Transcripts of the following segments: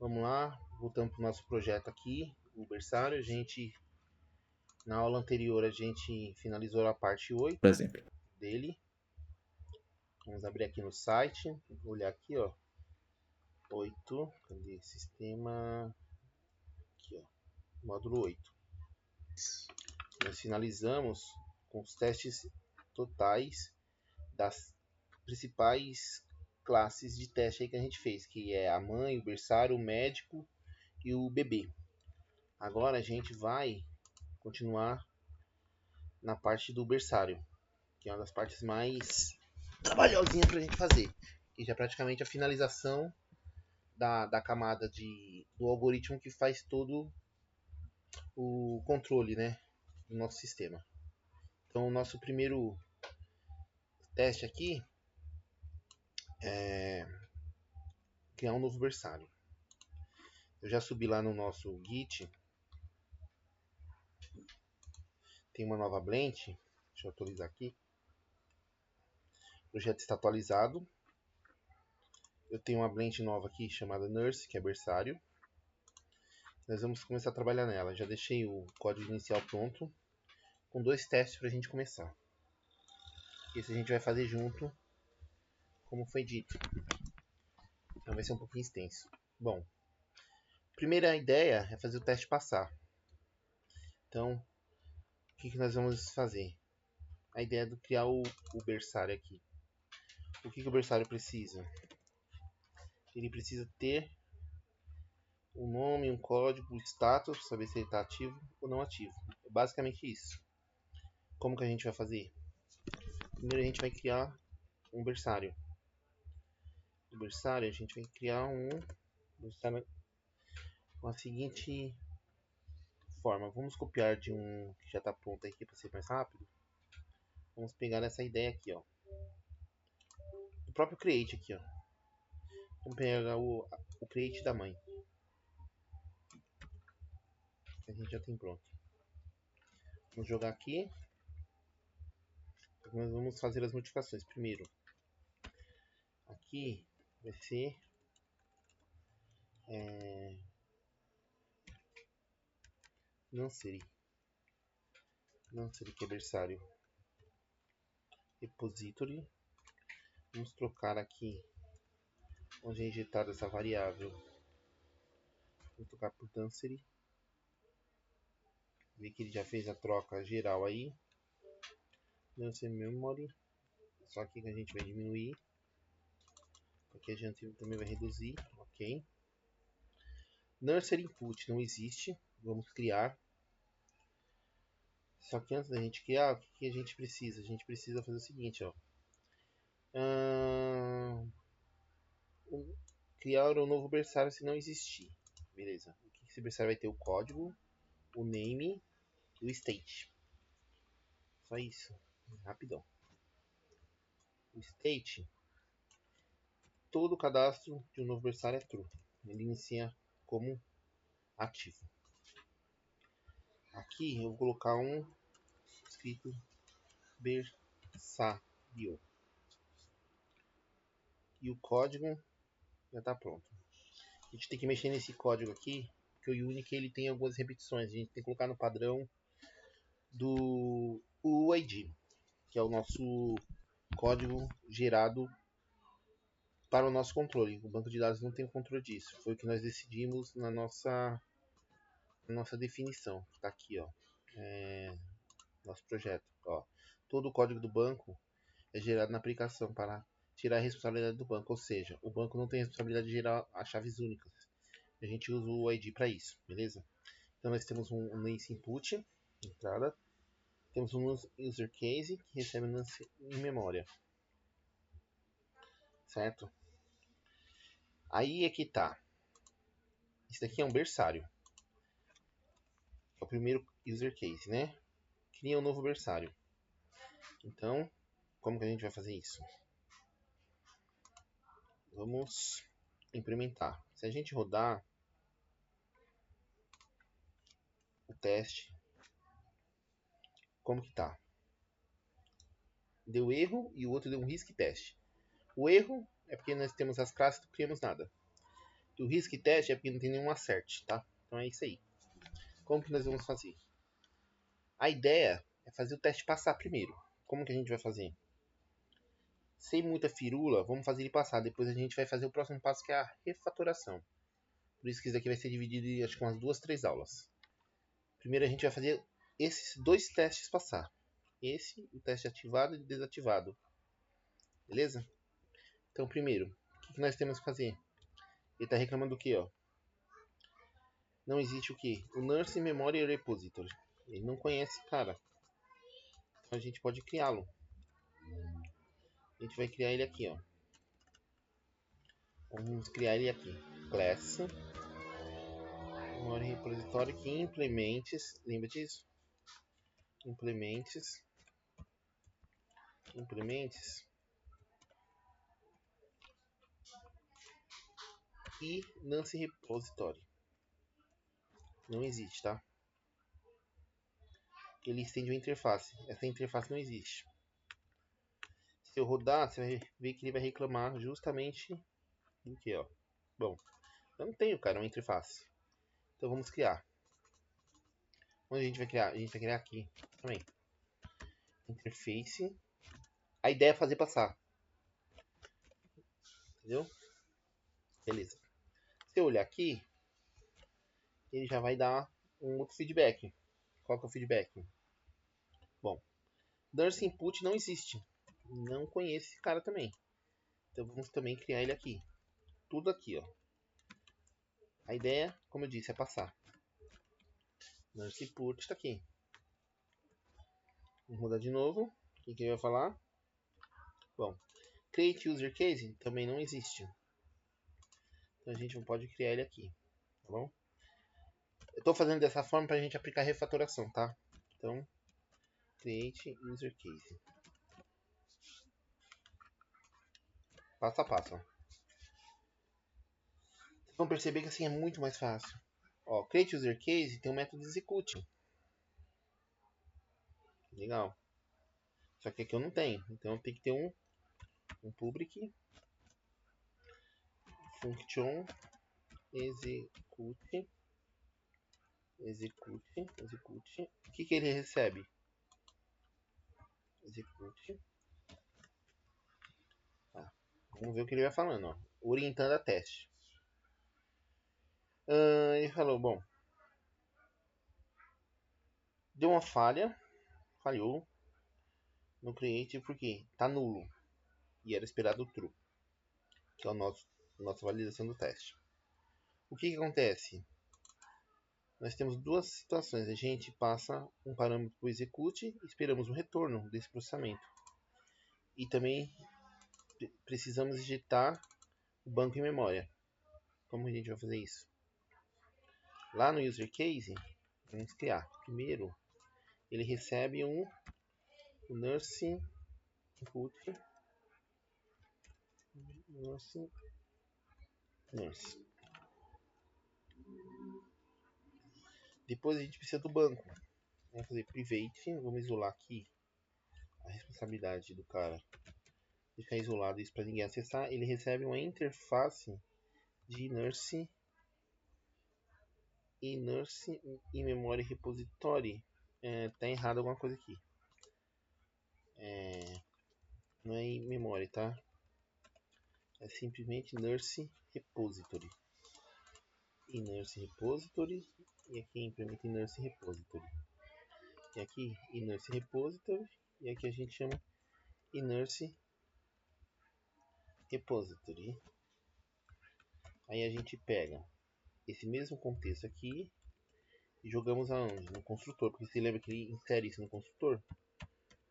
Vamos lá, voltando para o nosso projeto aqui, o berçário. Na aula anterior a gente finalizou a parte 8 por exemplo. dele. Vamos abrir aqui no site, olhar aqui, ó. 8, cadê? Sistema, aqui, ó, módulo 8. Nós finalizamos com os testes totais das principais classes de teste aí que a gente fez, que é a mãe, o berçário, o médico e o bebê. Agora a gente vai continuar na parte do berçário, que é uma das partes mais trabalhosinhas para a gente fazer, que já é praticamente a finalização da camada do algoritmo que faz todo o controle, né, do nosso sistema. Então o nosso primeiro teste aqui é criar um novo berçário. Eu já subi lá no nosso Git, tem uma nova blend, deixa eu atualizar aqui. O projeto está atualizado. Eu tenho uma blend nova aqui chamada Nurse, que é berçário. Nós vamos começar a trabalhar nela. Já deixei o código inicial pronto, com 2 testes para a gente começar. Esse a gente vai fazer junto, como foi dito. Então vai ser um pouquinho extenso. Bom, primeira ideia é fazer o teste passar. Então, o que nós vamos fazer? A ideia é criar o berçário aqui. O que o berçário precisa? Ele precisa ter um nome, um código, um status, para saber se ele está ativo ou não ativo. É basicamente isso. Como que a gente vai fazer? Primeiro a gente vai criar um berçário. O berçário a gente vai criar um berçário com a seguinte forma. Vamos copiar de um que já está pronto aqui para ser mais rápido. Vamos pegar essa ideia aqui, ó. O próprio create aqui, ó. Vamos pegar o create da mãe. Que a gente já tem pronto. Vamos jogar aqui. Nós vamos fazer as modificações. Primeiro, aqui vai ser Nursery que é berçário. Repository. Vamos trocar aqui onde é injetada essa variável. Vou trocar por Nursery. Ver que ele já fez a troca geral aí. Nursery Memory. Só aqui que a gente vai diminuir. Aqui a gente também vai reduzir. Ok. Nursery Input não existe. Vamos criar. Só que antes da gente criar, o que a gente precisa? A gente precisa fazer o seguinte, ó. Criar um novo berçário se não existir. Beleza. O que esse berçário vai ter? O código, o name e o state. Só isso. Rapidão. O state, todo o cadastro de um novo berçário é true. Ele inicia como ativo. Aqui eu vou colocar um escrito berçário. E o código já está pronto. A gente tem que mexer nesse código aqui, porque o Unique ele tem algumas repetições. A gente tem que colocar no padrão do UID, que é o nosso código gerado para o nosso controle. O banco de dados não tem controle disso. Foi o que nós decidimos na nossa definição. Está aqui, ó. Nosso projeto. Ó. Todo o código do banco é gerado na aplicação para tirar a responsabilidade do banco. Ou seja, o banco não tem a responsabilidade de gerar as chaves únicas. A gente usa o ID para isso, beleza? Então nós temos um Nance Input, entrada. Temos um User Case que recebe Nance em memória. Certo? Aí é que tá. Isso daqui é um berçário. É o primeiro User Case, né? Cria um novo berçário. Então, como que a gente vai fazer isso? Vamos implementar. Se a gente rodar o teste, como que tá? Deu erro e o outro deu um risk teste. O erro é porque nós temos as classes e não criamos nada. O risk test é porque não tem nenhum acerte, tá? Então é isso aí. Como que nós vamos fazer? A ideia é fazer o teste passar primeiro. Como que a gente vai fazer? Sem muita firula, vamos fazer ele passar. Depois a gente vai fazer o próximo passo, que é a refatoração. Por isso que isso daqui vai ser dividido em acho que umas 2, 3 aulas. Primeiro a gente vai fazer esses dois testes passar. Esse, o teste ativado e desativado. Beleza? Então primeiro, o que nós temos que fazer? Ele está reclamando do que, ó? Não existe o que? O Nurse Memory Repository. Ele não conhece, cara. Então a gente pode criá-lo. A gente vai criar ele aqui, ó. Vamos criar ele aqui. Class Memory Repository que implementes. Lembra disso? Implementes e Nance Repository. Não existe, tá? Ele estende uma interface. Essa interface não existe. Se eu rodar, você vai ver que ele vai reclamar justamente do que, ó. Bom, eu não tenho, cara, uma interface. Então vamos criar. Onde a gente vai criar? A gente vai criar aqui também. Interface. A ideia é fazer passar. Entendeu? Beleza. Se eu olhar aqui, ele já vai dar um outro feedback. Qual que é o feedback? Bom, Nurse Input não existe. Não conheço esse cara também. Então vamos também criar ele aqui. Tudo aqui, ó. A ideia, como eu disse, é passar. Nurse Input está aqui. Vamos rodar de novo. O que ele vai falar? Bom, Create User Case também não existe. Então a gente não pode criar ele aqui. Tá bom? Eu estou fazendo dessa forma para a gente aplicar refatoração, tá? Então, Create User Case. Passo a passo. Ó. Vocês vão perceber que assim é muito mais fácil. Ó, Create User Case tem um método execute. Legal. Só que aqui eu não tenho. Então tem que ter um public function execute. O que ele recebe? Execute. Vamos ver o que ele vai falando, ó. Orientando a teste. Ele falou, bom, deu uma falha, falhou no create porque tá nulo e era esperado true, que é a nossa validação do teste. O que acontece? Nós temos duas situações. A gente passa um parâmetro para o execute e esperamos um retorno desse processamento. E também precisamos injetar o banco em memória. Como a gente vai fazer isso? Lá no user case, vamos criar. Primeiro, ele recebe um nurse input nurse. Depois a gente precisa do banco. Vamos fazer private, vamos isolar aqui a responsabilidade do cara. Deixar isolado isso para ninguém acessar. Ele recebe uma interface de nurse e memory repository. Tá errado alguma coisa aqui. Não é em memory, tá? É simplesmente nurse repository. E nurse repository. E aqui implementa nurse repository. E aqui nurse repository. E aqui a gente chama nurse repository. Aí a gente pega esse mesmo contexto aqui e jogamos aonde? No construtor. Porque você lembra que ele insere isso no construtor?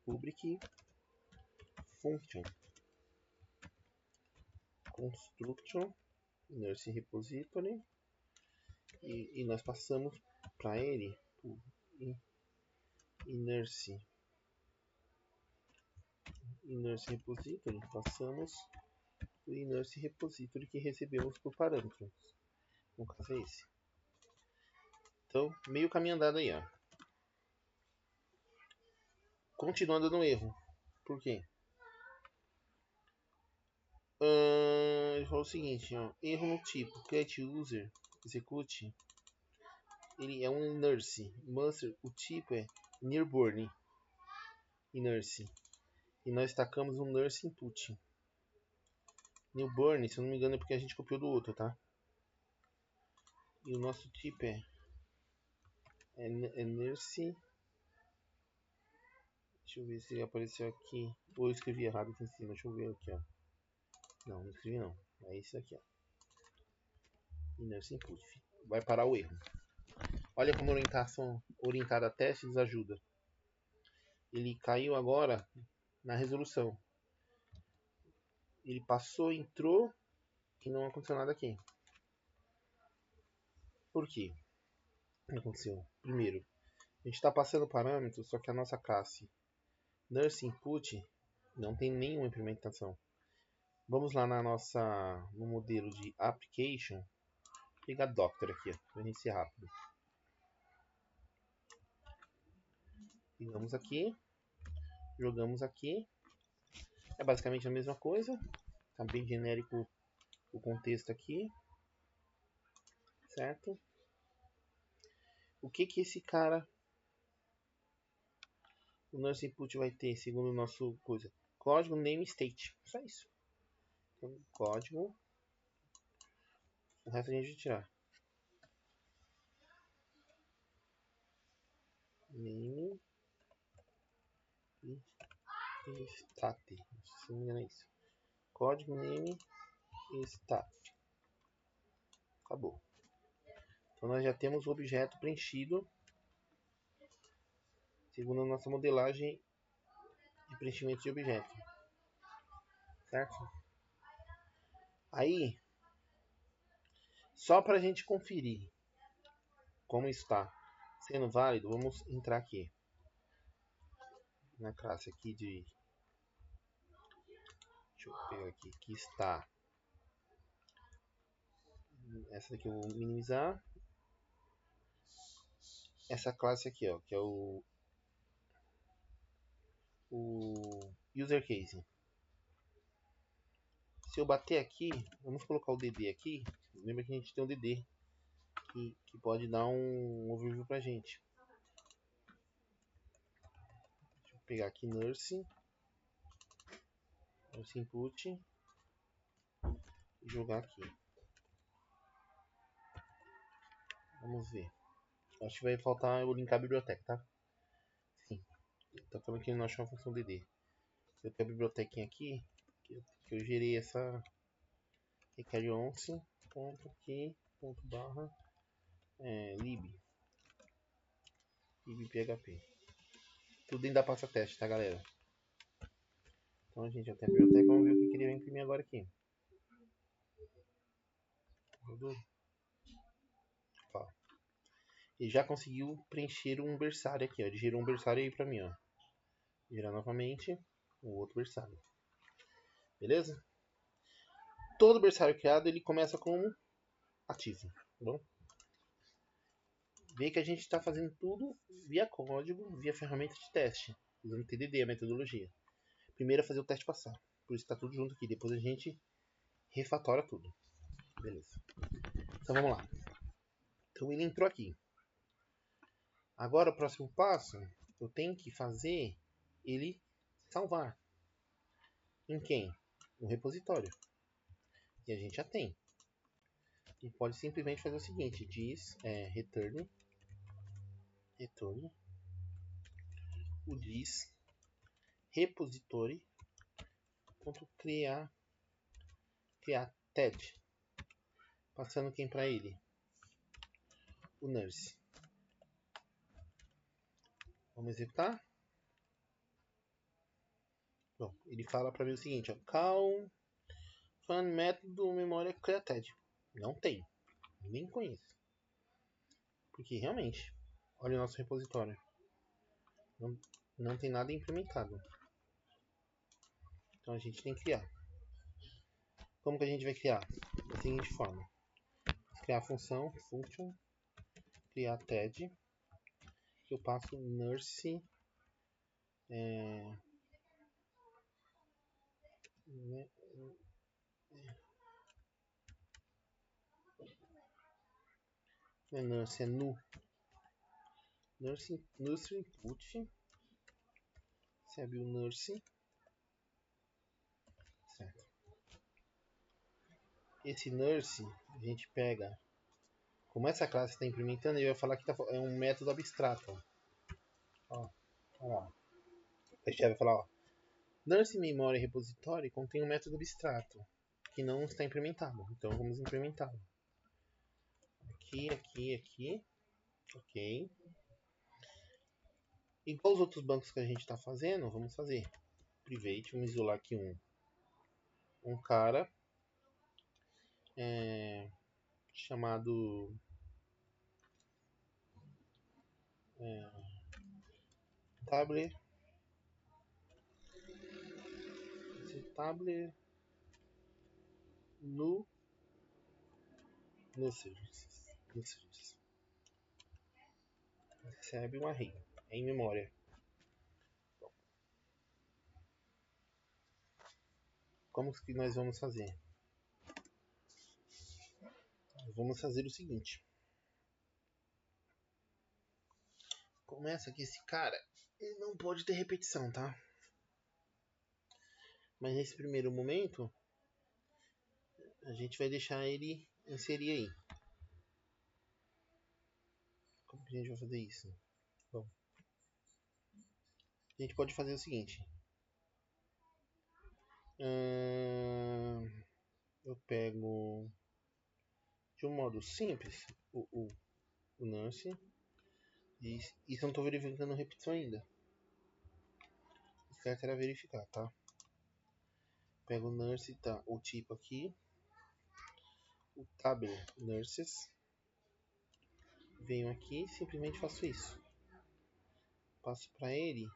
Public function construction nurse repository e nós passamos para ele o nurse repository, passamos o nurse repository que recebemos por parâmetros. No caso é esse. Então, meio caminho andado aí, ó. Continuando no erro. Por quê? Ele falou o seguinte, ó, erro no tipo, create user, execute, ele é um nurse, master, o tipo é newborn, e nurse, e nós tacamos um nurse input. Newborn, se eu não me engano, é porque a gente copiou do outro, tá? E o nosso tipo é nurse. Deixa eu ver se ele apareceu aqui. Ou eu escrevi errado aqui em cima. Deixa eu ver aqui, ó. Não, não escrevi não. É esse aqui, ó. E nurse input. Vai parar o erro. Olha como a orientação orientada a testes ajuda. Ele caiu agora na resolução. Ele passou, entrou e não aconteceu nada aqui. Por quê? O que aconteceu? Primeiro, a gente está passando parâmetros, só que a nossa classe Nurse Input não tem nenhuma implementação. Vamos lá no modelo de Application, vou pegar Doctor aqui, para a gente ser rápido. Pegamos aqui, jogamos aqui, é basicamente a mesma coisa, tá bem genérico o contexto aqui, certo? O que esse cara, o Nurse Input vai ter, segundo o nosso coisa? Código, name, state, só isso. Então, código, o resto a gente vai tirar. Name e state, se não me engano é isso. Código, name e state. Acabou. Então nós já temos o objeto preenchido segundo a nossa modelagem de preenchimento de objeto. Certo? Aí, só para a gente conferir como está sendo válido, vamos entrar aqui na classe aqui de... Deixa eu pegar aqui, que está... Essa daqui eu vou minimizar. Essa classe aqui, ó, que é o user case. Se eu bater aqui, vamos colocar o DD aqui. Lembra que a gente tem um DD que pode dar um overview pra gente. Deixa eu pegar aqui nurse input e jogar aqui. Vamos ver. Acho que vai faltar eu linkar a biblioteca, tá? Sim. Tá falando que ele não achou a função DD. Eu tenho a bibliotequinha aqui, que eu gerei essa require11.aqui.barra lib php. Tudo dentro da pasta teste, tá, galera? Então, gente, eu tenho a biblioteca. Vamos ver o que ele vai imprimir agora aqui. Ele já conseguiu preencher um berçário aqui, ó. Ele gerou um berçário aí pra mim, ó. Gerar novamente o outro berçário. Beleza? Todo berçário criado, ele começa como ativo, tá bom? Vê que a gente está fazendo tudo via código, via ferramenta de teste, usando TDD, a metodologia. Primeiro é fazer o teste passar, por isso está tudo junto aqui. Depois a gente refatora tudo. Beleza. Então vamos lá. Então ele entrou aqui. Agora o próximo passo, eu tenho que fazer ele salvar. Em quem? No repositório. E a gente já tem. E pode simplesmente fazer o seguinte, diz return o diz repository.criar TED, passando quem para ele? O nurse. Vamos executar. Bom, ele fala para mim o seguinte, ó, call fan método memória created. Não tem, nem conheço. Porque realmente, olha o nosso repositório. Não tem nada implementado. Então a gente tem que criar. Como que a gente vai criar? Da seguinte forma. Criar a função function criar TED, que eu passo nurse Não é nurse, é nu. Nurse input. Você abre o nurse. Certo. Esse nurse a gente pega. Como essa classe está implementando, ele vai falar que é um método abstrato. Ó, olha lá. A gente vai falar, ó, nurse memory repository contém um método abstrato que não está implementado. Então vamos implementá-lo. Aqui. Ok. Igual os outros bancos que a gente está fazendo, vamos fazer private. Vamos isolar aqui um cara chamado tabler no service. Recebe um array em memória. Como que nós vamos fazer? Vamos fazer o seguinte. Começa que esse cara ele não pode ter repetição, tá? Mas nesse primeiro momento a gente vai deixar ele inserir aí. Como que a gente vai fazer isso? Bom, a gente pode fazer o seguinte. Eu pego de um modo simples o nurse. E isso eu não estou verificando repetição ainda. O certo era verificar, tá? Pego o nurse, tá? O tipo aqui. O tabler nurses. Venho aqui e simplesmente faço isso. Passo para ele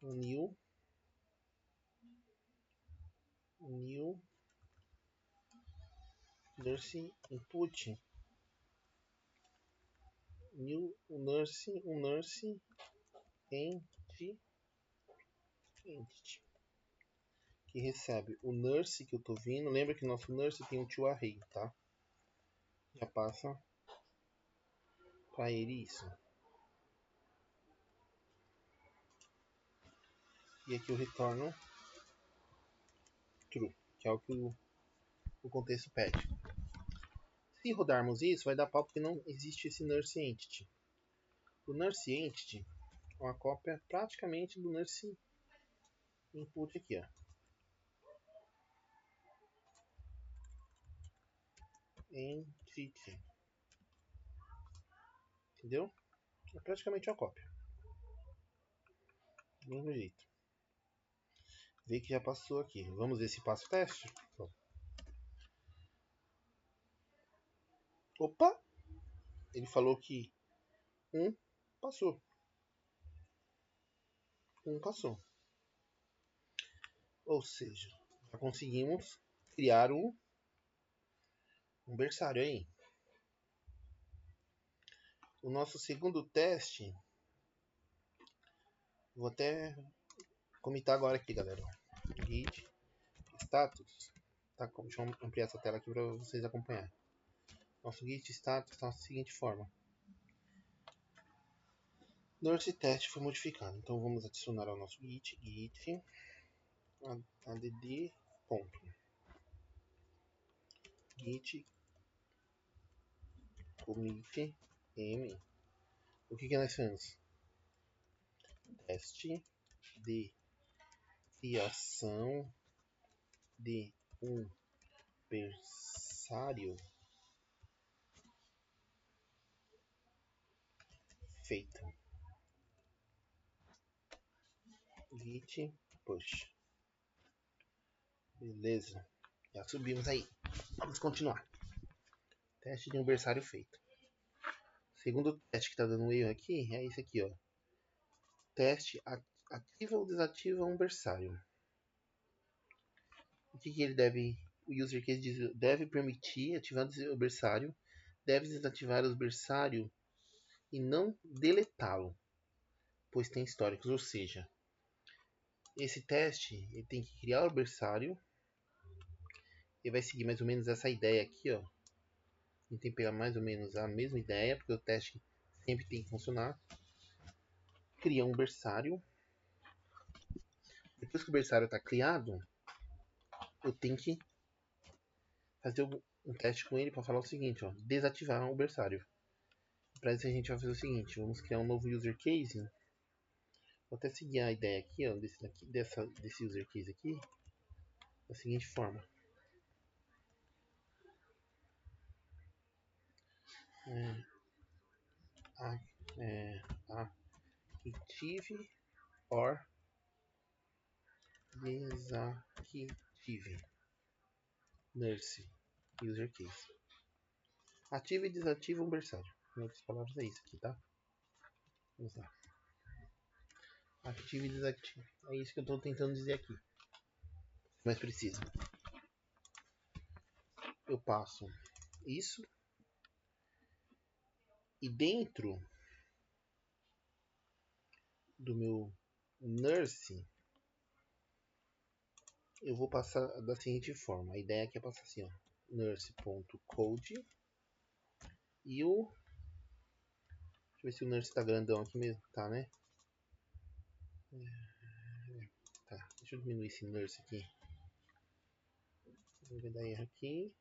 um new nurse input. Um nurse entity que recebe o nurse que eu tô vindo. Lembra que nosso nurse tem um toArray, tá? Já passa para ele isso. E aqui eu retorno true, que é o que o contexto pede. Se rodarmos isso, vai dar pau porque não existe esse nurse entity. O nurse entity é uma cópia praticamente do nurse input aqui, ó. Entity. Entendeu? É praticamente uma cópia. Do mesmo jeito. Vê que já passou aqui. Vamos ver se passa o teste? Opa! Ele falou que passou. Passou. Ou seja, já conseguimos criar um berçário aí. O nosso segundo teste, vou até comentar agora aqui, galera. Git status. Tá, deixa eu ampliar essa tela aqui para vocês acompanharem. Nosso git status está da seguinte forma. Nurse test foi modificado. Então vamos adicionar ao nosso git add ponto git commit m. O que nós fizemos? Teste de criação de um berçário feito. Git push. Beleza. Já subimos aí. Vamos continuar. Teste de um berçário feito. Segundo teste que está dando um erro aqui é esse aqui, ó. Teste ativa ou desativa um berçário. O que ele deve... O user case diz, deve permitir ativar o berçário, deve desativar o berçário e não deletá-lo, pois tem históricos. Ou seja, esse teste ele tem que criar o berçário Ele vai seguir mais ou menos essa ideia aqui, ó. A gente tem que pegar mais ou menos a mesma ideia, porque o teste sempre tem que funcionar. Cria um berçário. Depois que o berçário está criado, eu tenho que fazer um teste com ele para falar o seguinte, ó, desativar o berçário. Para isso a gente vai fazer o seguinte, vamos criar um novo user case. Vou até seguir a ideia aqui, ó, desse user case aqui, da seguinte forma. Active or desactive nurse user case. Ativa e desativa um berçário. Em outras palavras é isso aqui, tá? Vamos lá. Ativa e desativa. É isso que eu estou tentando dizer aqui. Mais preciso. Eu passo isso. E dentro do meu nurse, eu vou passar da seguinte forma. A ideia aqui é passar assim, ó. Nurse.code. E o... Deixa eu ver se o nurse tá grandão aqui mesmo. Tá, né? Tá, deixa eu diminuir esse nurse aqui. Vai dar erro aqui.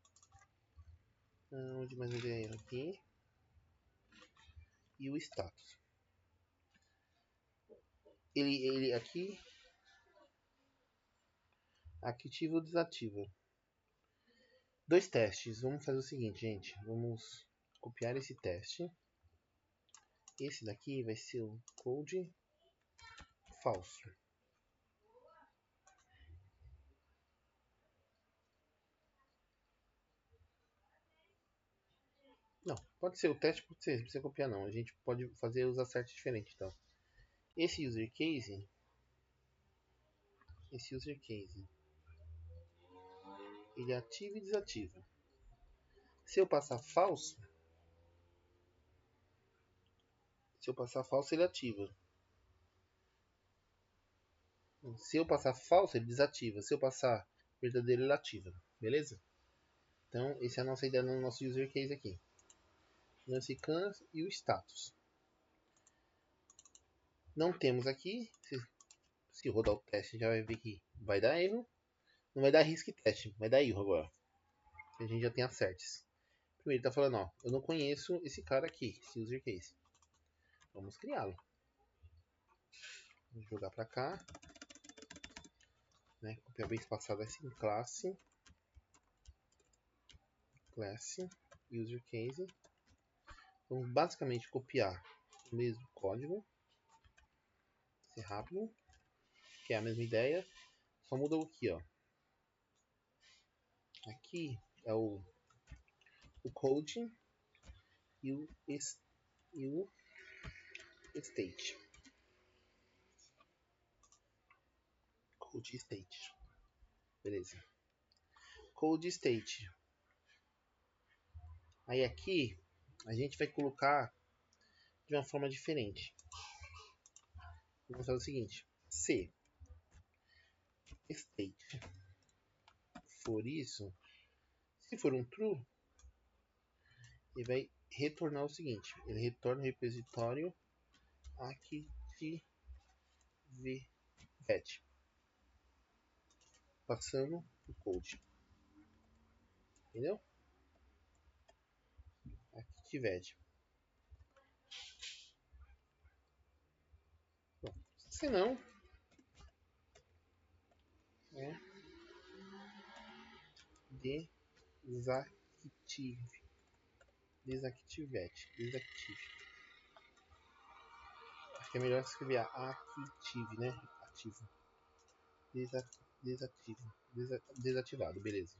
Onde mais vai dar erro aqui? E o status. Ele aqui ativa ou desativa. Dois testes. Vamos fazer o seguinte, gente. Vamos copiar esse teste. Esse daqui vai ser o code falso. Não, pode ser o teste, pode ser, não precisa copiar não. A gente pode fazer os acertos diferentes, então. Esse user case, ele ativa e desativa. Se eu passar falso, ele ativa. Se eu passar falso, ele desativa. Se eu passar verdadeiro, ele ativa. Beleza? Então, essa é a nossa ideia no nosso user case aqui. Nurse cans e o status. Não temos aqui. Se rodar o teste, já vai ver que vai dar erro. Não vai dar risco teste, vai dar erro agora. A gente já tem acertos. Primeiro, ele está falando, ó, eu não conheço esse cara aqui, esse user case. Vamos criá-lo. Vamos jogar para cá. Né? Copiar bem espaçado assim, classe, user case. Vamos basicamente copiar o mesmo código. Ser rápido. Que é a mesma ideia. Só muda o aqui, ó. Aqui é o code e o state. Code state. Beleza. Code state. Aí aqui a gente vai colocar de uma forma diferente. Vamos fazer o seguinte: se state for isso, se for um true, ele vai retornar o seguinte: ele retorna o repositório activevet, passando o code. Entendeu? Activevet. Se não, é desactive. Acho que é melhor escrever active, né? Ativo. Desativado, beleza.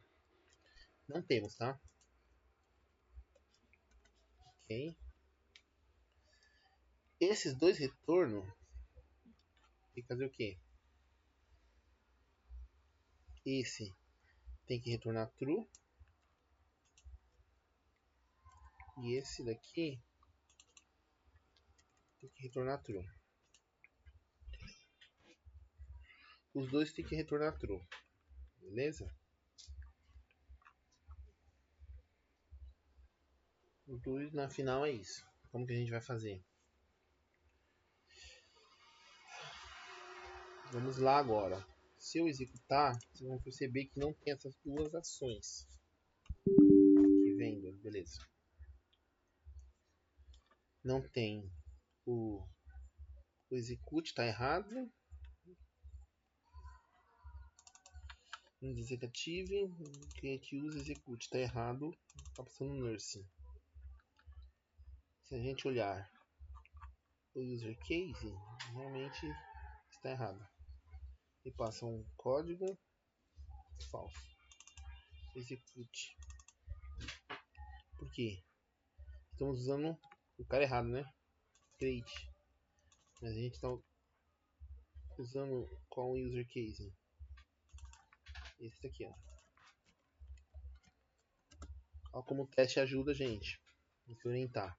Não temos, tá? Ok. Esses dois retornos tem que fazer o quê? Esse tem que retornar true. E esse daqui tem que retornar true. Os dois tem que retornar true. Beleza? O do na final é isso. Como que a gente vai fazer? Vamos lá agora. Se eu executar, vocês vão perceber que não tem essas duas ações. Aqui vendo, beleza. Não tem o execute, está errado. Executive, create use, execute, está errado. Está passando nurse. Se a gente olhar o user case, realmente está errado. E passa um código falso. Execute. Por quê? Estamos usando o cara errado, né? Create. Mas a gente está usando qual user case? Esse daqui, ó. Olha como o teste ajuda a gente a se orientar.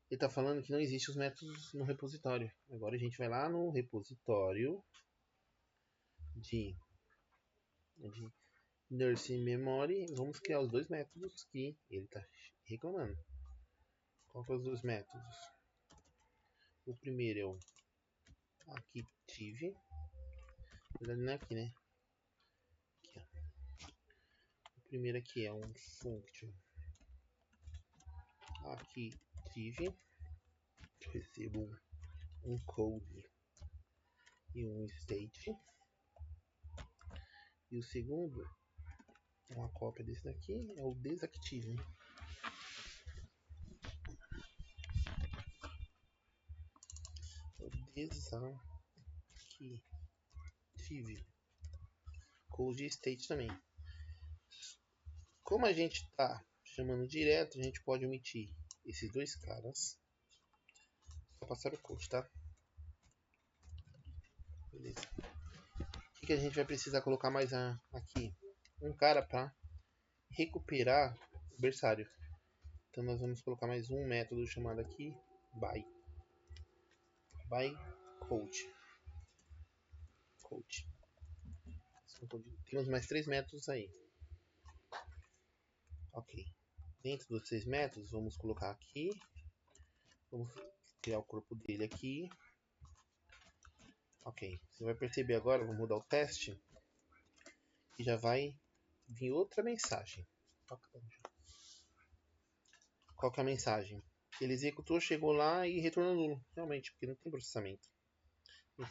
Ele está falando que não existem os métodos no repositório. Agora a gente vai lá no repositório de nurse memory. Vamos criar os dois métodos que ele está reclamando. Qual são os dois métodos? O primeiro é o active. Na verdade não é aqui, né? Aqui, ó. O primeiro aqui é um function active. Eu recebo um code e um state. E o segundo, uma cópia desse daqui, é o desactive. O desactive. Code e state também. Como a gente está chamando direto, a gente pode omitir esses dois caras. Só passar o code, tá? Beleza. O que a gente vai precisar colocar mais aqui? Um cara para recuperar o berçário. Então nós vamos colocar mais um método chamado aqui by code. Temos mais três métodos aí. Ok. Dentro dos três métodos, vamos colocar aqui. Vamos criar o corpo dele aqui. Ok. Você vai perceber agora, vou mudar o teste. E já vai vir outra mensagem. Qual que é a mensagem? Ele executou, chegou lá e retornou nulo. Realmente, porque não tem processamento.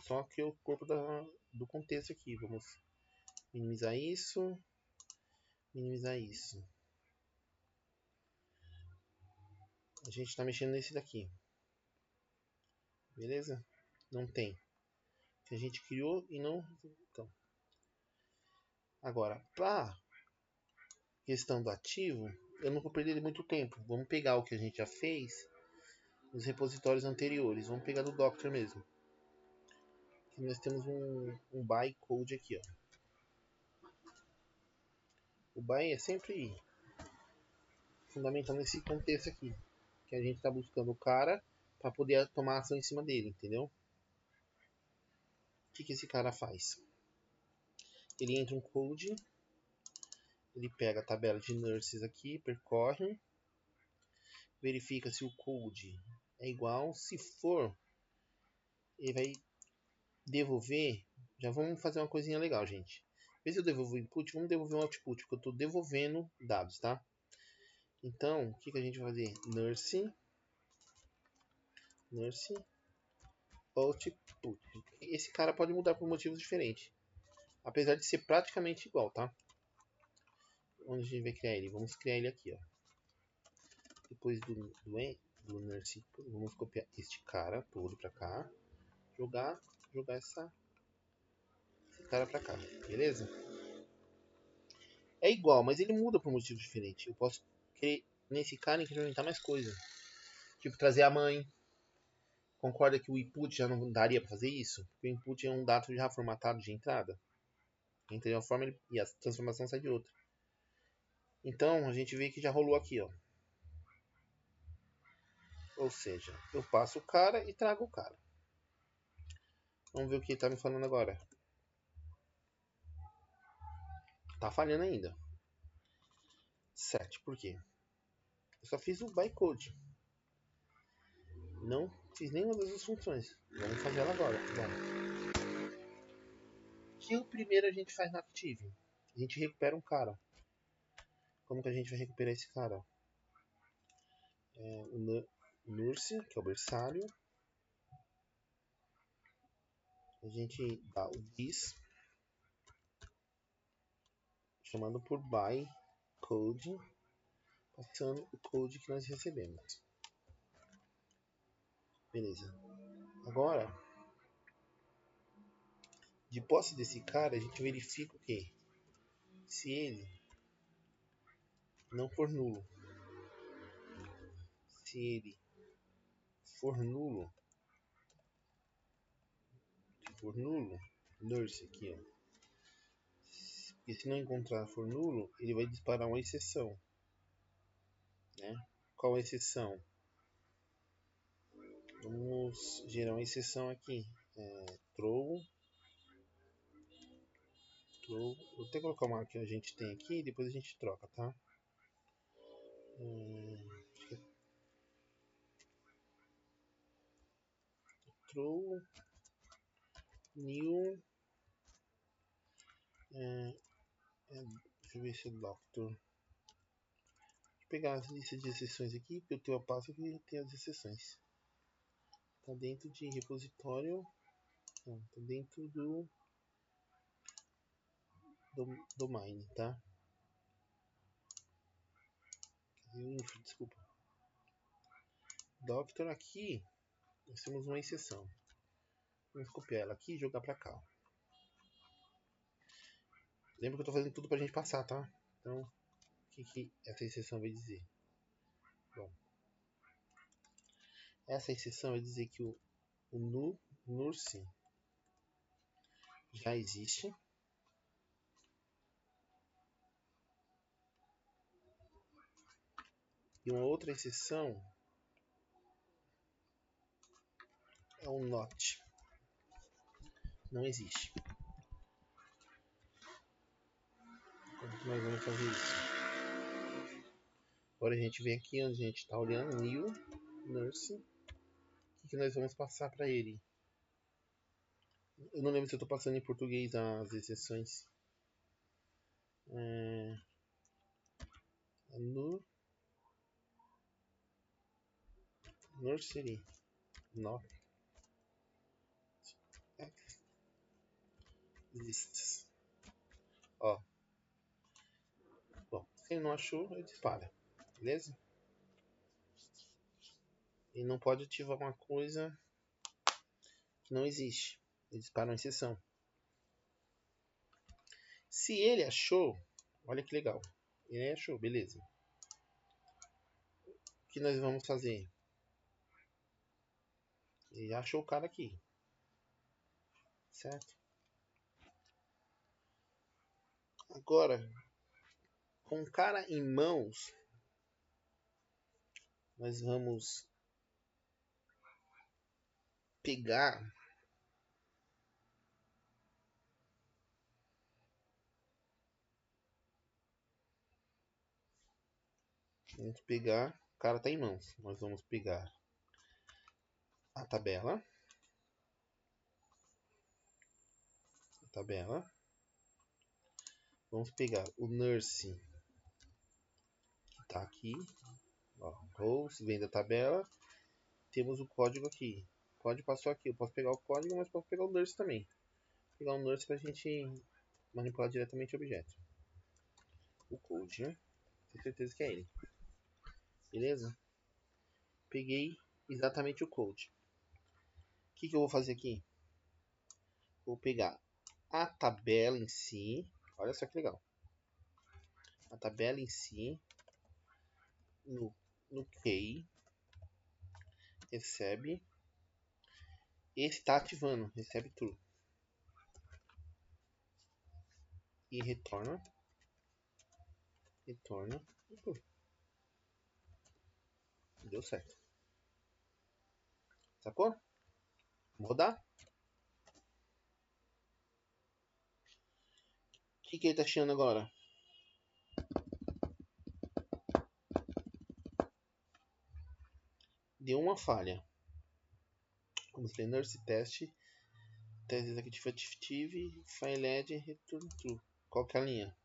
Só que o corpo do contexto aqui. Vamos minimizar isso. Minimizar isso. A gente está mexendo nesse daqui. Beleza? Não tem. Que a gente criou e não... Então. Agora, para questão do ativo, eu não vou perder muito tempo. Vamos pegar o que a gente já fez nos repositórios anteriores. Vamos pegar do Docker mesmo. Aqui nós temos um bytecode aqui, ó. O by é sempre fundamental nesse contexto aqui, que a gente está buscando o cara para poder tomar ação em cima dele, entendeu? O que esse cara faz? Ele entra um code, ele pega a tabela de nurses aqui, percorre, verifica se o code é igual. Se for, ele vai devolver. Já vamos fazer uma coisinha legal, gente. Em vez de eu devolver o input, vamos devolver um output, porque eu estou devolvendo dados, tá? Então, o que a gente vai fazer? Nurse output. Esse cara pode mudar por motivos diferentes, apesar de ser praticamente igual, tá? Onde a gente vai criar ele? Vamos criar ele aqui, ó. Depois do nurse, vamos copiar este cara todo para cá, jogar esse cara para cá, beleza? É igual, mas ele muda por motivos diferentes. Eu posso querer nesse cara incrementar mais coisa, tipo trazer a mãe. Concorda que o input já não daria para fazer isso? Porque o input é um dado já formatado de entrada. Entra de uma forma e a transformação sai de outra. Então a gente vê que já rolou aqui, ó. Ou seja, eu passo o cara e trago o cara. Vamos ver o que ele está me falando agora. Tá falhando ainda. 7, por quê? Eu só fiz o bytecode. Não fiz nenhuma das duas funções. Vamos fazer ela agora. Bom, o que o primeiro a gente faz na Active? A gente recupera um cara. Como que a gente vai recuperar esse cara? O Nurse, que é o berçário. A gente dá o this, chamando por bytecode, passando o code que nós recebemos. Beleza. Agora, de posse desse cara, a gente verifica o quê? Se ele não for nulo. Se ele for nulo, nurse aqui, ó. E se não encontrar for nulo, ele vai disparar uma exceção, né? Qual a exceção? Vamos gerar uma exceção aqui. Throw. Vou até colocar uma que a gente tem aqui e depois a gente troca, tá? Throw new. Deixa eu ver se é doctor. Vou pegar as listas de exceções aqui, porque eu tenho a pasta que tem as exceções. Tá dentro de repositório. Não, tá dentro do domain, tá? Desculpa. Doctor aqui, nós temos uma exceção. Vamos copiar ela aqui e jogar pra cá. Lembra que eu tô fazendo tudo pra gente passar, tá? Então, o que essa exceção vai dizer? Bom, essa exceção vai dizer que o nurse já existe. E uma outra exceção é o not. Não existe. Como que nós vamos fazer isso? Agora a gente vem aqui onde a gente está olhando, new, nurse. O que nós vamos passar para ele? Eu não lembro se eu estou passando em português as exceções. Nursery not exists. Ó. Bom, se ele não achou, ele dispara. Beleza? Ele não pode ativar uma coisa que não existe. Ele dispara uma exceção. Se ele achou, olha que legal. Ele achou, beleza. O que nós vamos fazer? Ele achou o cara aqui. Certo? Agora, com o cara em mãos, nós vamos pegar o cara está em mãos. Nós vamos pegar a tabela. Vamos pegar o nurse que está aqui. Rows, vem da tabela. Temos o código aqui. O código passou aqui. Eu posso pegar o código, mas posso pegar o nurse também. Vou pegar o nurse para a gente manipular diretamente o objeto. O code, né? Tenho certeza que é ele. Beleza? Peguei exatamente o code. O que eu vou fazer aqui? Vou pegar a tabela em si. Olha só que legal. A tabela em si. No key. Recebe. Esse está ativando. Recebe true. E retorna. True. Deu certo. Sacou? Vou rodar. O que ele está achando agora? Deu uma falha. Vamos ver nurse test. Test executive failed return true. Qual que é a linha?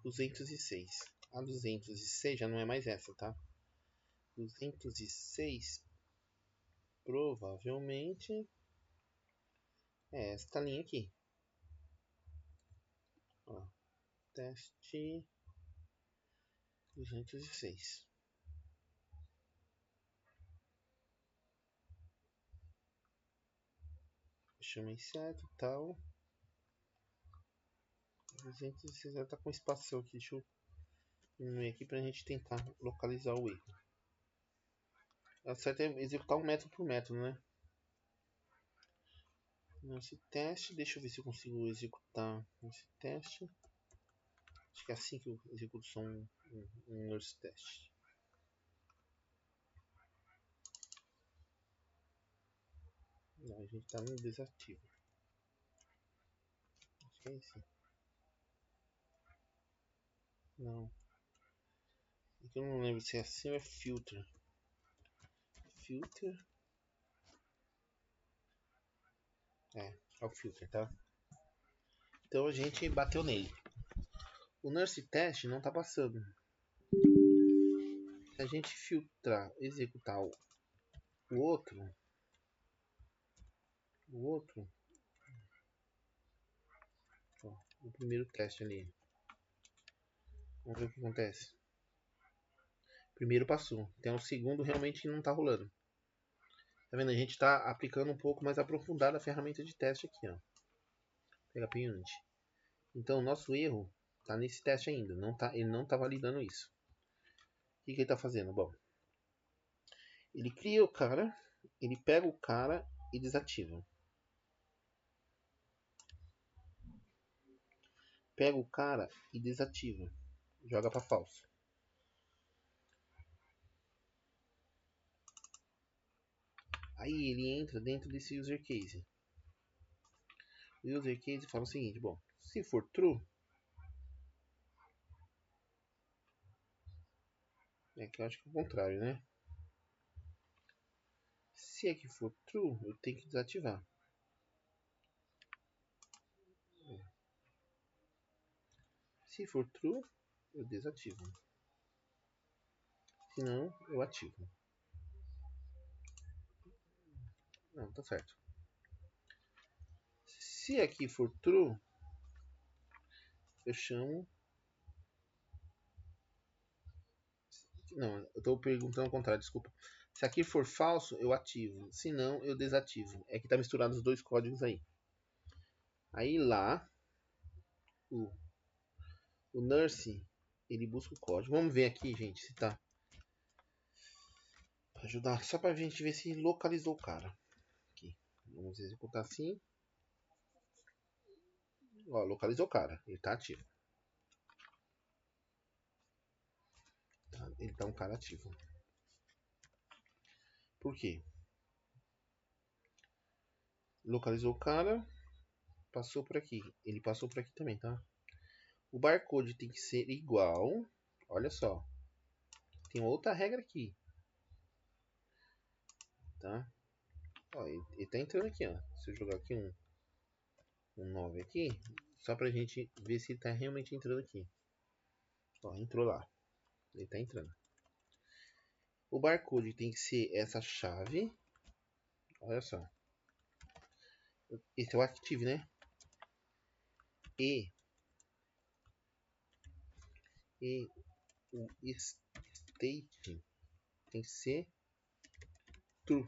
206. A 206 já não é mais essa, tá? 206 provavelmente é esta linha aqui. Ó, teste 206. Chamei certo e tal. 206 ela tá com espaço aqui. Deixa eu diminuir aqui pra gente tentar localizar o erro. O certo é executar um método por método, né? Nesse teste, deixa eu ver se eu consigo executar esse teste. Acho que é assim que eu executo só um nurse test. Não, a gente tá no desativo. Acho que é esse. Não. Aqui eu não lembro se é assim ou é filter. Filter. É o filter, tá? Então a gente bateu nele. O nurse test não tá passando. Se a gente filtrar, executar o outro, ó, o primeiro teste ali. Vamos ver o que acontece. Primeiro passou. Então o segundo realmente não tá rolando. Tá vendo? A gente tá aplicando um pouco mais aprofundado a ferramenta de teste aqui, ó. PHP Unity. Então o nosso erro tá nesse teste ainda. Ele não tá validando isso. O que ele tá fazendo? Bom, ele cria o cara, ele pega o cara e desativa. Pega o cara e desativa. Joga para falso. Aí ele entra dentro desse user case. O user case fala o seguinte, bom, se for true, é que eu acho que é o contrário, né? Se aqui for true, eu tenho que desativar. Se for true, eu desativo. Se não, eu ativo. Não, tá certo. Se aqui for true, eu chamo... Não, eu estou perguntando ao contrário, desculpa. Se aqui for falso, eu ativo. Se não, eu desativo. É que tá misturado os dois códigos aí. Aí lá, o nurse, ele busca o código. Vamos ver aqui, gente, se tá. Pra ajudar, só pra gente ver se localizou o cara. Aqui. Vamos executar assim. Ó, localizou o cara. Ele tá ativo. Tá? Ele tá um cara ativo. Por quê? Localizou o cara. Passou por aqui. Ele passou por aqui também, tá? O barcode tem que ser igual. Olha só. Tem outra regra aqui. Tá? Ó, ele tá entrando aqui, ó. Se eu jogar aqui um 9 aqui. Só pra gente ver se ele tá realmente entrando aqui. Ó, entrou lá. Ele tá entrando. O barcode tem que ser essa chave. Olha só. Esse é o active, né? E o state tem que ser true.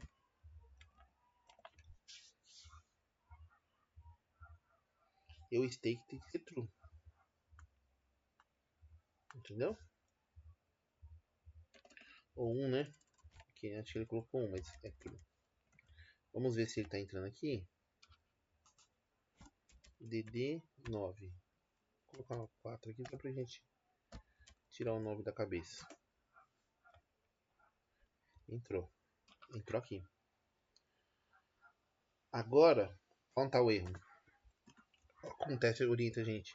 E o state tem que ser true. Entendeu? Ou 1, né? Porque acho que ele colocou 1, mas é true. Vamos ver se ele está entrando aqui. DD9. Vou colocar uma 4 aqui só pra gente tirar o 9 da cabeça. Entrou. Entrou aqui. Agora, onde está o erro? Acontece, orienta, gente.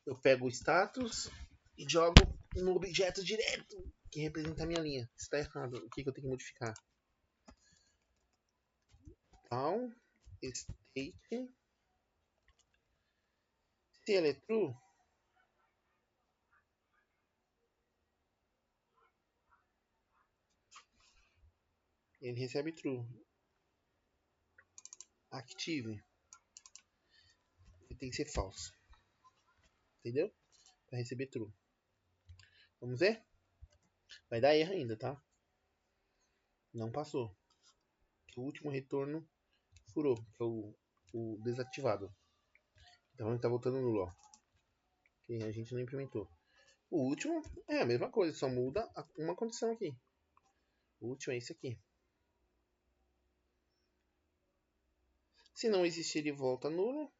Eu pego o status e jogo no objeto direto. que representa a minha linha. Está errado. O que eu tenho que modificar? Tal state. Se ela é true, ele recebe true. Active, ele tem que ser falso. Entendeu? Para receber true. Vamos ver? Vai dar erro ainda, tá? Não passou. O último retorno furou, que é o desativado. Então ele está voltando nulo, ó. Que a gente não implementou. O último é a mesma coisa, só muda uma condição aqui. O último é esse aqui. Se não existir, ele volta nulo.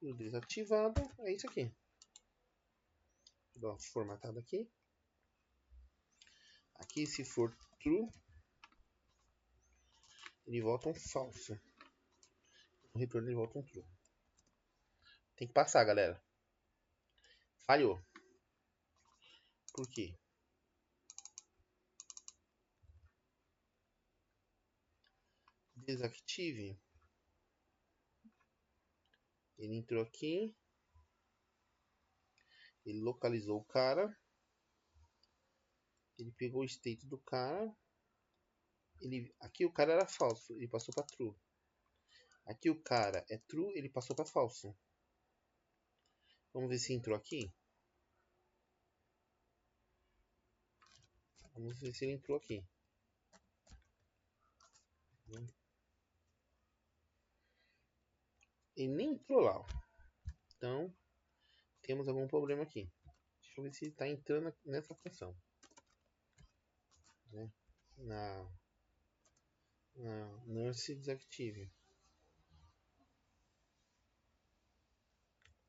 E o desativado é isso aqui. Vou dar uma formatada aqui. Aqui, se for true, ele volta um falso. O retorno ele volta um true. Tem que passar, galera. Falhou. Por quê? Desactive. Ele entrou aqui. Ele localizou o cara. Ele pegou o state do cara. Aqui o cara era falso. Ele passou para true. Aqui o cara é true. Ele passou para falso. Vamos ver se entrou aqui. Vamos ver se ele entrou aqui. Ele nem entrou lá. Ó. Então, temos algum problema aqui. Deixa eu ver se está entrando nessa função. Né? Na Nurse Desactive.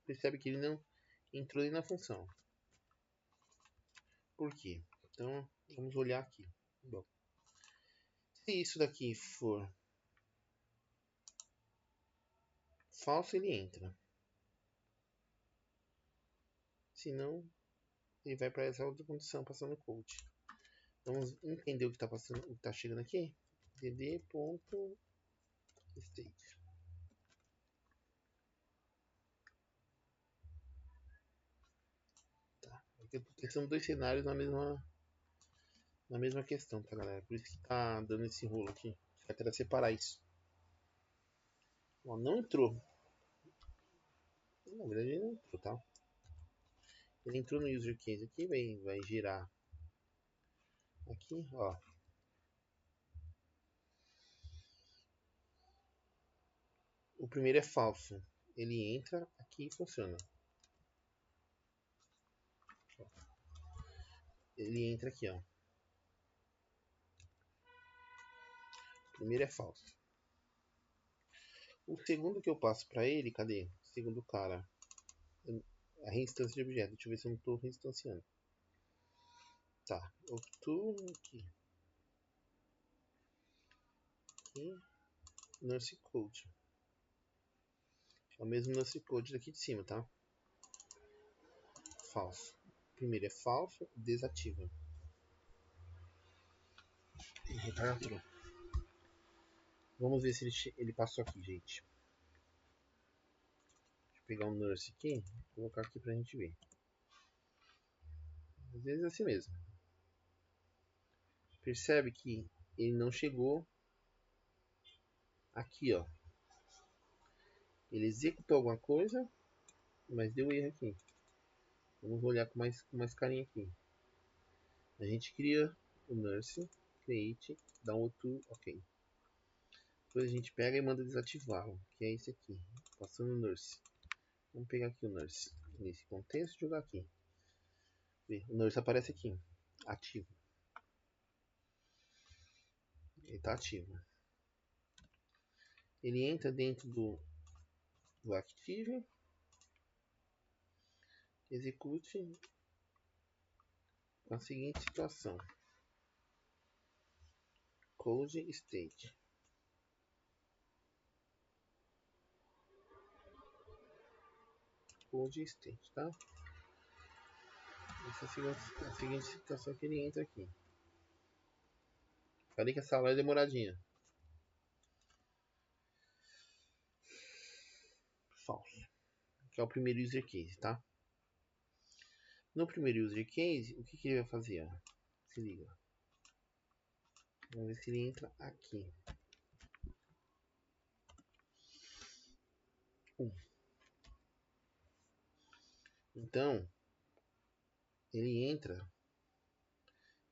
Percebe que ele não entrou ali na função. Por quê? Então, vamos olhar aqui. Bom, se isso daqui for falso, ele entra. Se não, ele vai para essa outra condição, passando o code. Vamos entender o que está passando, o que está chegando aqui. dd.state. Tá. Aqui são dois cenários na mesma questão, tá, galera? Por isso que tá dando esse rolo aqui. Vai ter que separar isso. Ó, não entrou. Na verdade, ele não entrou, tá? Ele entrou no user case aqui, vai girar aqui, ó. O primeiro é falso. Ele entra aqui e funciona. Ele entra aqui, ó. O primeiro é falso. O segundo que eu passo para ele, cadê? O segundo cara. A reinstância de objeto. Deixa eu ver se eu não estou reinstanciando. Tá. Eu tô aqui. Aqui. Nurse Code. É o mesmo Nurse Code daqui de cima, tá? Falso. O primeiro é falso, desativa. Retorno. Vamos ver se ele passou aqui, gente. Deixa eu pegar um Nurse aqui. Vou colocar aqui pra gente ver. Às vezes é assim mesmo. Percebe que ele não chegou aqui, ó. Ele executou alguma coisa, mas deu erro aqui. Vamos olhar com mais carinho aqui. A gente cria o nurse, create, download to, ok. Depois a gente pega e manda desativá-lo, que é esse aqui, passando o nurse. Vamos pegar aqui o nurse, nesse contexto e jogar aqui. O nurse aparece aqui, ativo. Ele está ativo. Ele entra dentro do active, execute a seguinte situação: code state. Code state, tá? Essa é a seguinte situação que ele entra aqui. Falei que essa aula é demoradinha. Falso. Que é o primeiro user case, tá? No primeiro user case, o que ele vai fazer? Ó? Se liga. Vamos ver se ele entra aqui. Então, ele entra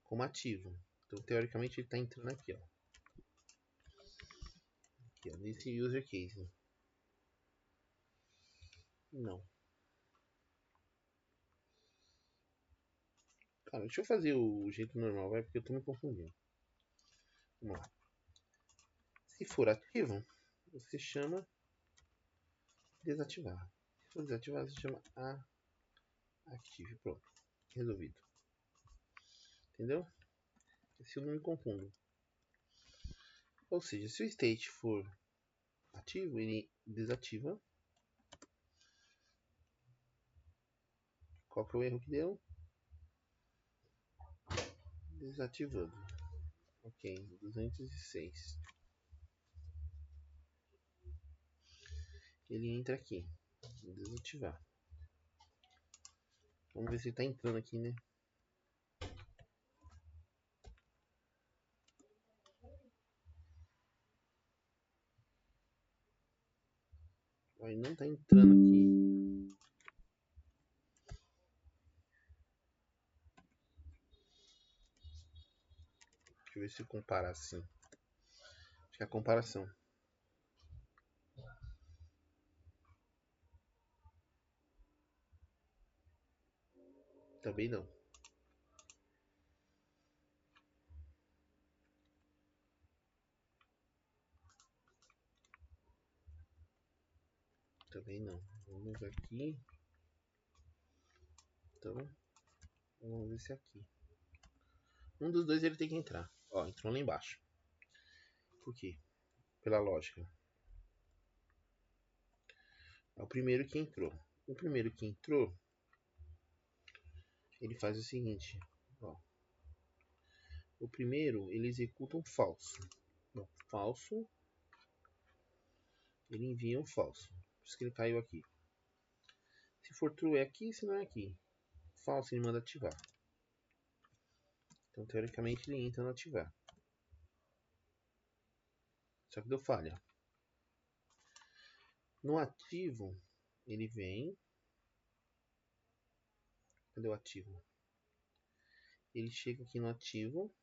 como ativo. Então, teoricamente, ele está entrando aqui, ó. Aqui, ó, nesse user case. Não. Cara, deixa eu fazer o jeito normal, vai, porque eu tô me confundindo. Vamos lá. Se for ativo, você chama desativar. Se for desativar, você chama active. Pronto. Resolvido. Entendeu? Se eu não me confundo. Ou seja, se o state for ativo, ele desativa. Qual que é o erro que deu? Desativando. Ok, 206. Ele entra aqui. Vou desativar. Vamos ver se ele tá entrando aqui, né? Aí não tá entrando aqui. Deixa eu ver se eu comparar assim. Acho que é a comparação. Também não. Também não. Vamos aqui. Então, vamos ver se é aqui. Um dos dois ele tem que entrar. Ó, entrou lá embaixo. Por quê? Pela lógica. É o primeiro que entrou. O primeiro que entrou, ele faz o seguinte. Ó. O primeiro, ele executa um falso. Bom, falso. Ele envia um falso. Por isso que ele caiu aqui. Se for true é aqui, se não é aqui. Falso ele manda ativar. Então, teoricamente, ele entra no ativar. Só que deu falha. No ativo, ele vem. Cadê o ativo? Ele chega aqui no ativo.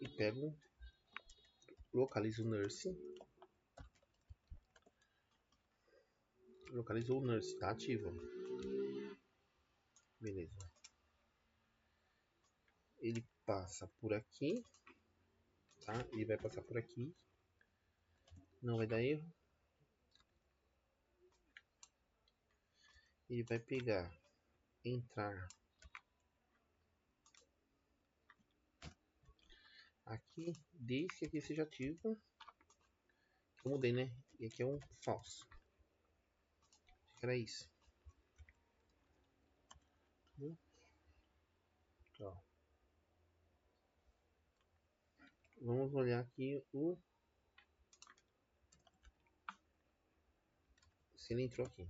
E pega um. Localiza o nurse. Localizou o nurse. Tá ativo. Beleza. Ele passa por aqui. Tá? Ele vai passar por aqui. Não vai dar erro. Ele vai pegar. Entrar. Aqui. Desde que aqui seja ativo. Eu mudei, né? E aqui é um falso. Era isso. Ó. Vamos olhar aqui o. Se ele entrou aqui.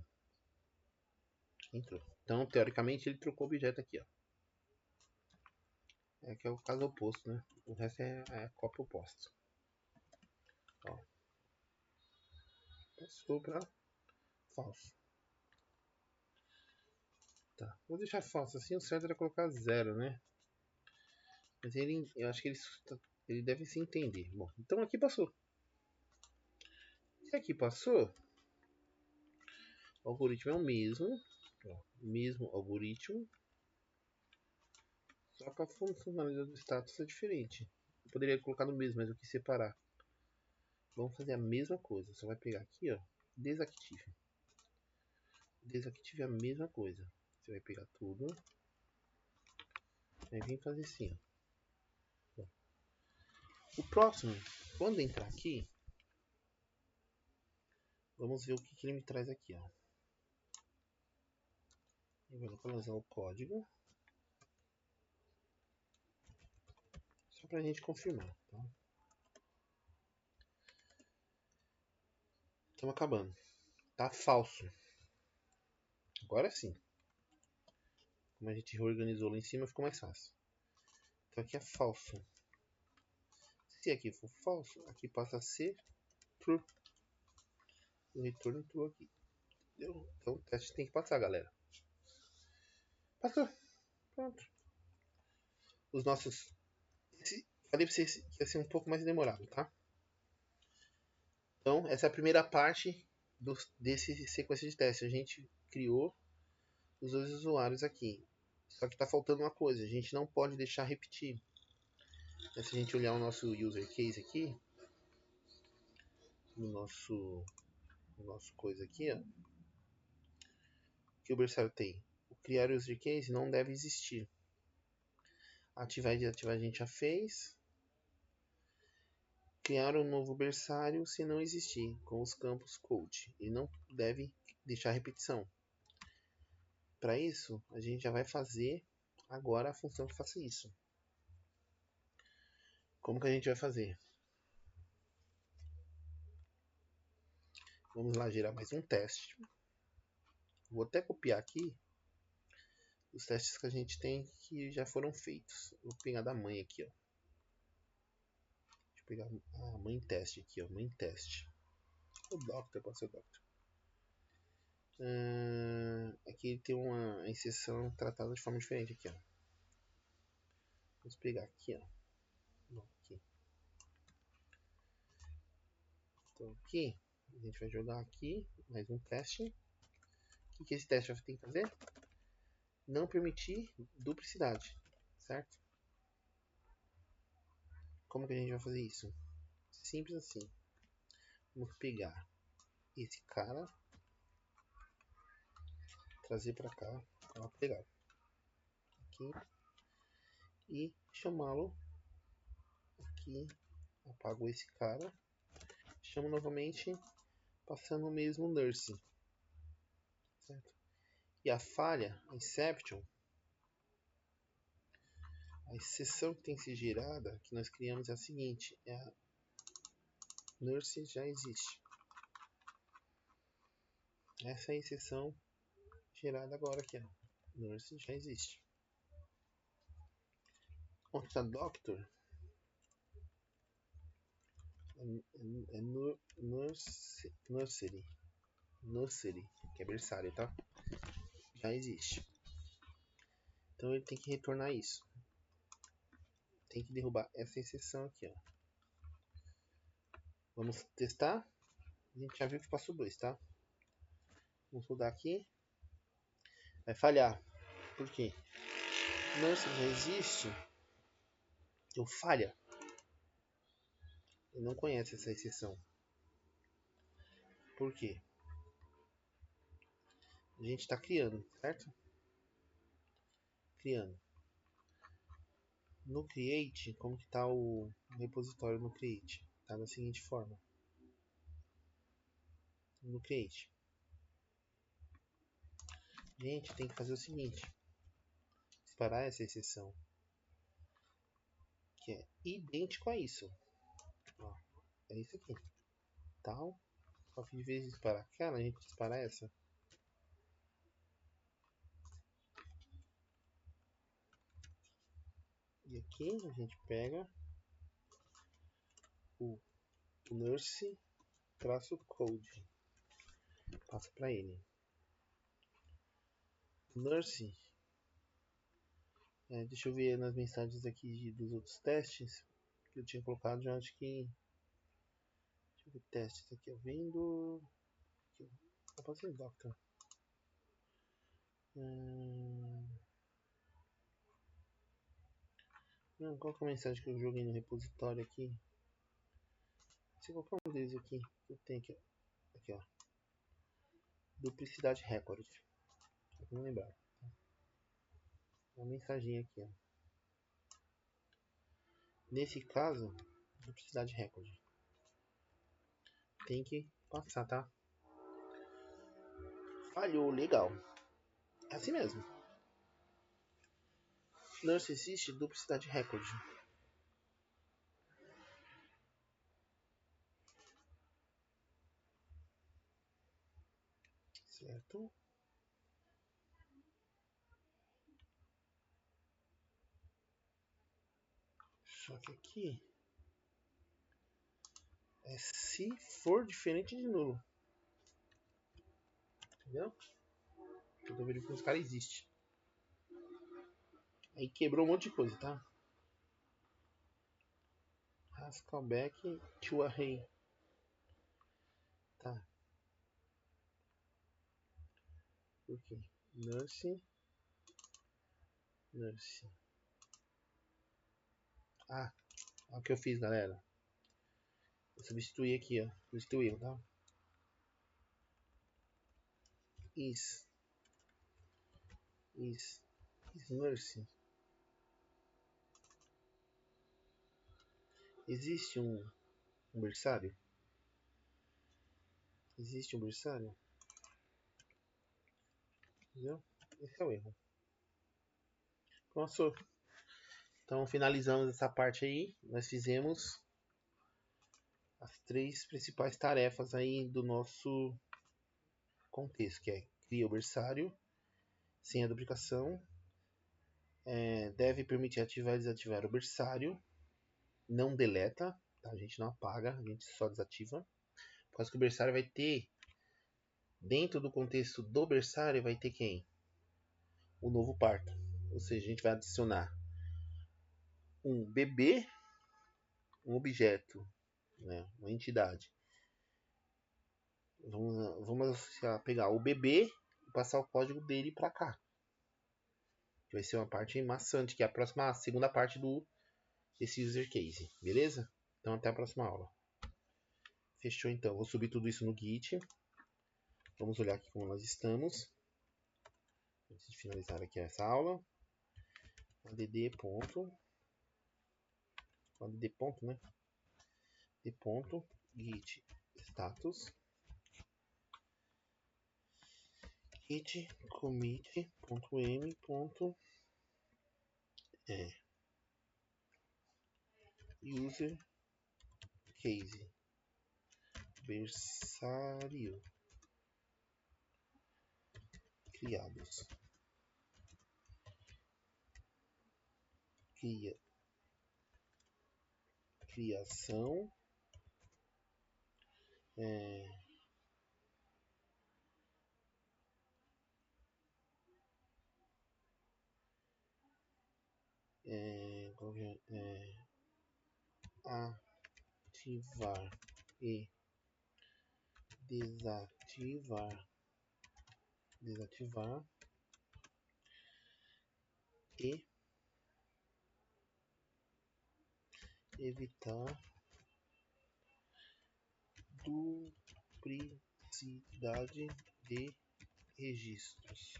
Entrou. Então, teoricamente, ele trocou o objeto aqui, ó. É que é o caso oposto, né? O resto é a cópia oposta. Ó. Passou para falso. Tá. Vou deixar falso assim. O certo era colocar 0, né? Mas ele, eu acho que ele deve se entender. Bom, então aqui passou. Se aqui passou, o algoritmo é o mesmo. Ó, mesmo algoritmo. Só que a funcionalidade do status é diferente. Eu poderia colocar no mesmo, mas eu quis separar. Vamos fazer a mesma coisa. Você vai pegar aqui, ó. Desactive. Desactive a mesma coisa. Você vai pegar tudo. Aí vem fazer assim, ó. O próximo, quando entrar aqui, vamos ver o que ele me traz aqui, ó. E vou localizar o código. Só pra gente confirmar, tá? Estamos acabando. Tá falso. Agora sim. Como a gente reorganizou lá em cima, ficou mais fácil. Então aqui é falso. Se aqui for falso, aqui passa a ser true. O retorno true aqui. Entendeu? Então o teste tem que passar, galera. Passou. Pronto. Os nossos... Falei pra vocês que ia ser um pouco mais demorado, tá? Então, essa é a primeira parte desse sequência de teste. A gente criou os dois usuários aqui. Só que está faltando uma coisa. A gente não pode deixar repetir. Se a gente olhar o nosso user case aqui, no nosso coisa aqui, ó, que o berçário tem. O criar user case não deve existir. Ativar e desativar a gente já fez. Criar um novo berçário se não existir, com os campos code. E não deve deixar repetição. Para isso, a gente já vai fazer agora a função que faça isso. Como que a gente vai fazer? Vamos lá gerar mais um teste. Vou até copiar aqui os testes que a gente tem que já foram feitos. Vou pegar da mãe aqui, ó. Deixa eu pegar a mãe teste aqui, ó. Mãe teste. O Doctor, pode ser o Doctor. Aqui tem uma exceção tratada de forma diferente aqui, ó. Vamos pegar aqui, ó. Não, aqui. Então aqui, a gente vai jogar aqui mais um teste. O que esse teste vai ter que fazer? Não permitir duplicidade, certo? Como que a gente vai fazer isso? Simples assim. Vamos pegar esse cara, trazer para cá, pegar aqui e chamá-lo aqui. Apago esse cara, chamo novamente, passando o mesmo nurse, certo? E a falha, a exception, a exceção que tem que ser gerada, que nós criamos é a seguinte: é a nurse já existe. Essa é a exceção gerada agora aqui, ó. Nurse já existe. Onde está doctor? É nursery, que é berçário, tá? Já existe. Então ele tem que retornar isso. Tem que derrubar essa exceção aqui, ó. Vamos testar. A gente já viu que passou 2, tá? Vamos rodar aqui. Vai falhar. Por quê? Nurse já existe. Então falha. Ele não conhece essa exceção. Por quê? A gente está criando, certo? Criando. No create, como que está o repositório no create? Está da seguinte forma. No create. A gente tem que fazer o seguinte. Disparar essa exceção. Que é idêntico a isso. Ó, é isso aqui. Tal. Só que de vez de disparar aquela, a gente dispara essa. E aqui a gente pega o nurse -code. Passa para ele. Nurse. Deixa eu ver nas mensagens aqui dos outros testes que eu tinha colocado. Já acho que. Deixa eu ver testes aqui. Eu vendo. Vou fazer Doctor. Não, qual que é a mensagem que eu joguei no repositório aqui? Se eu colocar um deles aqui, eu tenho aqui, aqui ó. Duplicidade record. Só pra não lembrar. Uma mensagem aqui, ó. Nesse caso, duplicidade record. Tem que passar, tá? Falhou, legal. É assim mesmo. Nurse existe duplicidade recorde. Certo? Só que aqui é se for diferente de nulo. Entendeu? Eu tô verificando que os caras existem. Aí quebrou um monte de coisa, tá? Haskellback to array. Tá. Por quê? Nurse. Ah, olha o que eu fiz, galera. Eu substituí aqui, ó. Substituiu, tá? Is nurse. Existe um berçário? Existe um berçário? Entendeu? Esse é o erro. Nossa. Então finalizamos essa parte aí. Nós fizemos as 3 principais tarefas aí do nosso contexto, que é cria o berçário, sem a duplicação, deve permitir ativar e desativar o berçário, não deleta, tá? A gente não apaga, a gente só desativa, por causa que o berçário vai ter, dentro do contexto do berçário, vai ter quem? O novo parto, ou seja, a gente vai adicionar um bebê, um objeto, né? Uma entidade. Vamos pegar o bebê e passar o código dele para cá. Que vai ser uma parte maçante, que é a segunda parte desse user case. Beleza? Então até a próxima aula. Fechou então. Vou subir tudo isso no Git. Vamos olhar aqui como nós estamos. Antes de finalizar aqui essa aula. add ponto, né? de ponto git status git commit.m user case berçário criados criação ativar e desativar e evitar duplicidade de registros.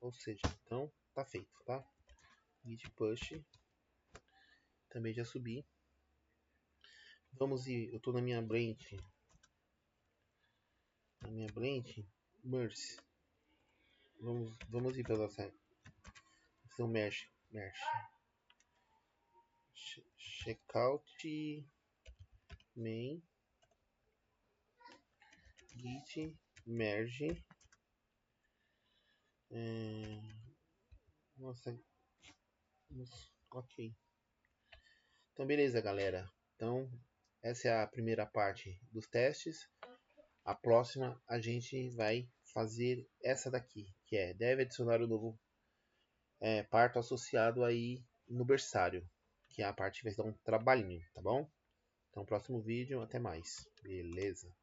Ou seja, então tá feito, tá? Git push também já subi. Vamos ir, eu tô na minha branch merge. Vamos ir pela opção mesh checkout main git merge nossa, ok. Então beleza, galera. Então essa é a primeira parte dos testes. A próxima a gente vai fazer essa daqui, que deve adicionar o novo parto associado aí no berçário, que é a parte que vai dar um trabalhinho, tá bom? Então próximo vídeo, até mais. Beleza.